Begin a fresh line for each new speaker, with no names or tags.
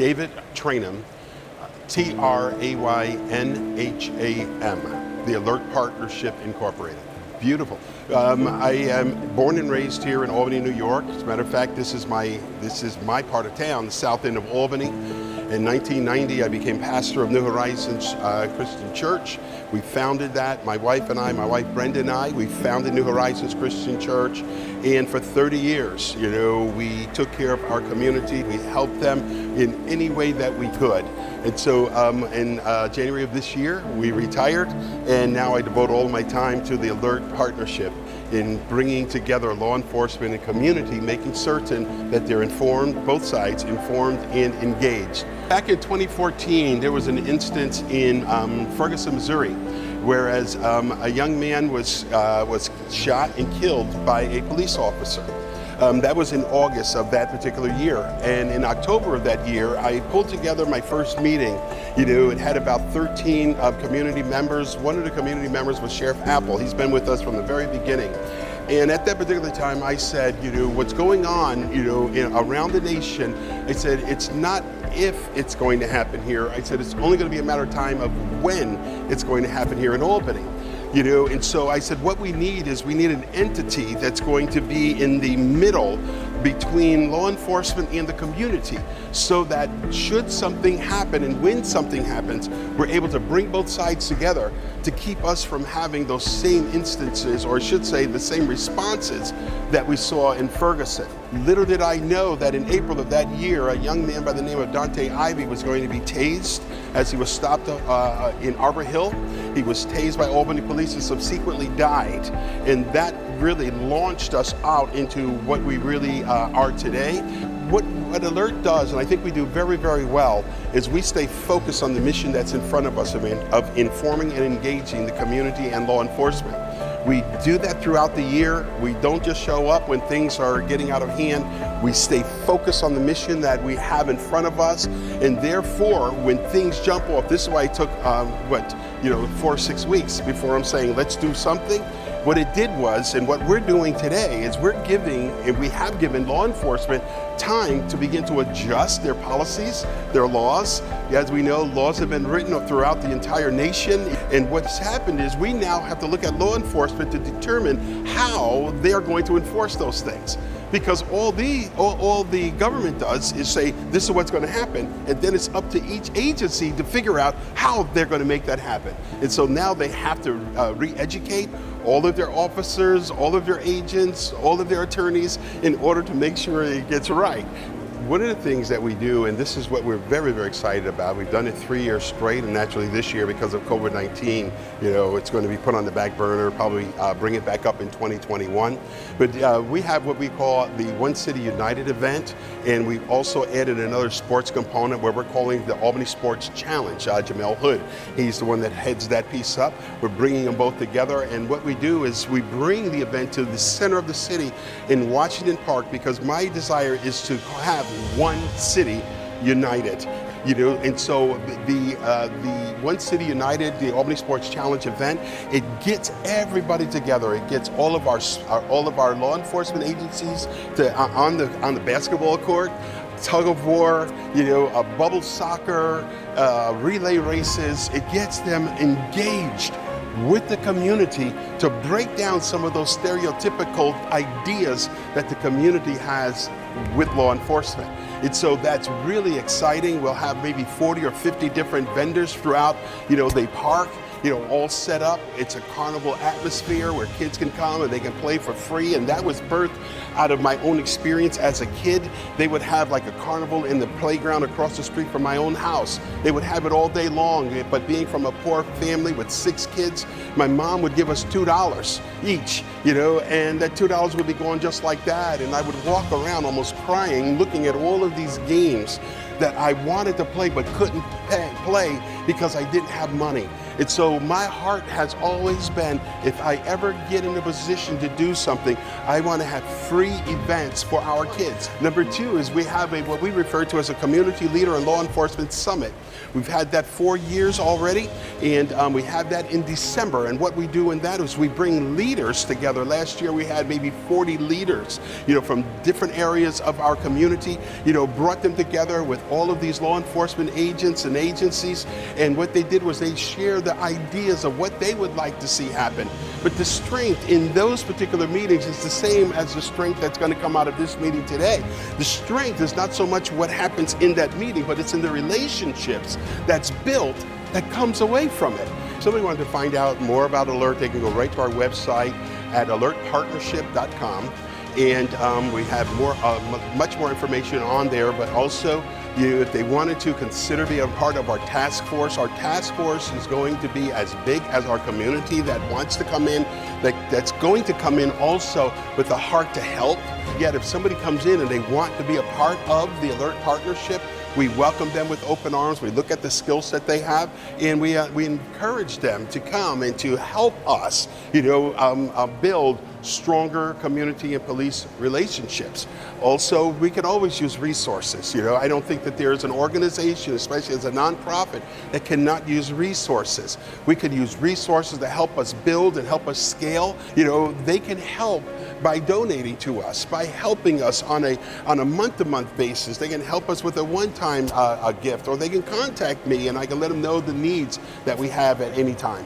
David Traynham, Traynham, the Alert Partnership Incorporated. Beautiful. I am born and raised here in Albany, New York. As a matter of fact, this is my part of town, the south end of Albany. In 1990, I became pastor of New Horizons Christian Church. We founded that, my wife Brenda and I, we founded New Horizons Christian Church. And for 30 years, we took care of our community. We helped them in any way that we could. And so in January of this year, we retired, and now I devote all my time to the Alert Partnership in bringing together law enforcement and community, making certain that they're informed, both sides, informed and engaged. Back in 2014, there was an instance in Ferguson, Missouri, whereas a young man was shot and killed by a police officer. That was in August of that particular year. And in October of that year, I pulled together my first meeting. It had about 13 community members. One of the community members was Sheriff Apple. He's been with us from the very beginning. And at that particular time, I said, what's going on, around the nation, I said, it's not if it's going to happen here. I said, it's only going to be a matter of time of when it's going to happen here in Albany. And so I said, what we need an entity that's going to be in the middle between law enforcement and the community, so that should something happen and when something happens, we're able to bring both sides together to keep us from having those same instances, or I should say the same responses that we saw in Ferguson. Little did I know that in April of that year, a young man by the name of Dante Ivey was going to be tased as he was stopped in Arbor Hill. He was tased by Albany police and subsequently died. And that really launched us out into what we really are today. What Alert does, and I think we do very, very well, is we stay focused on the mission that's in front of us of informing and engaging the community and law enforcement. We do that throughout the year. We don't just show up when things are getting out of hand. We stay focused on the mission that we have in front of us. And therefore, when things jump off, this is why it took, 4 or 6 weeks before I'm saying, let's do something. What it did was, and what we're doing today, is we have given law enforcement time to begin to adjust their policies, their laws. As we know, laws have been written throughout the entire nation. And what's happened is we now have to look at law enforcement to determine how they are going to enforce those things. Because all the government does is say, this is what's going to happen, and then it's up to each agency to figure out how they're going to make that happen. And so now they have to re-educate all of their officers, all of their agents, all of their attorneys in order to make sure it gets right. One of the things that we do, and this is what we're very, very excited about, we've done it 3 years straight, and naturally this year because of COVID-19, it's going to be put on the back burner, probably bring it back up in 2021. But we have what we call the One City United event, and we've also added another sports component where we're calling the Albany Sports Challenge. Jamel Hood, he's the one that heads that piece up. We're bringing them both together, and what we do is we bring the event to the center of the city in Washington Park, because my desire is to have one city united. And so the One City United, the Albany Sports Challenge event, it gets everybody together. It gets all of our law enforcement agencies on the basketball court, tug of war, bubble soccer, relay races. It gets them engaged with the community to break down some of those stereotypical ideas that the community has with law enforcement. And so that's really exciting. We'll have maybe 40 or 50 different vendors throughout, the park, all set up. It's a carnival atmosphere where kids can come and they can play for free. And that was birthed out of my own experience as a kid. They would have like a carnival in the playground across the street from my own house. They would have it all day long. But being from a poor family with 6 kids, my mom would give us $2 each, and that $2 would be going just like that. And I would walk around almost crying, looking at all of these games that I wanted to play but couldn't play because I didn't have money. And so my heart has always been, if I ever get in a position to do something, I want to have free events for our kids. Number two is we have what we refer to as a Community Leader and Law Enforcement Summit. We've had that 4 years already, and we have that in December. And what we do in that is we bring leaders together. Last year we had maybe 40 leaders, from different areas of our community, brought them together with all of these law enforcement agents and agencies. And what they did was they shared the ideas of what they would like to see happen. But the strength in those particular meetings is the same as the strength that's going to come out of this meeting today. The strength is not so much what happens in that meeting, but it's in the relationships that's built that comes away from it. If somebody wanted to find out more about Alert, they can go right to our website at alertpartnership.com. And we have much more information on there, but also if they wanted to consider being a part of our task force is going to be as big as our community that wants to come in, that's going to come in also with the heart to help. Yet if somebody comes in and they want to be a part of the Alert Partnership, we welcome them with open arms. We look at the skill set they have, and we encourage them to come and to help us, build stronger community and police relationships. Also, we can always use resources. I don't think that there is an organization, especially as a nonprofit, that cannot use resources. We could use resources to help us build and help us scale. They can help by donating to us, by helping us on a month-to-month basis. They can help us with a one-time gift, or they can contact me and I can let them know the needs that we have at any time.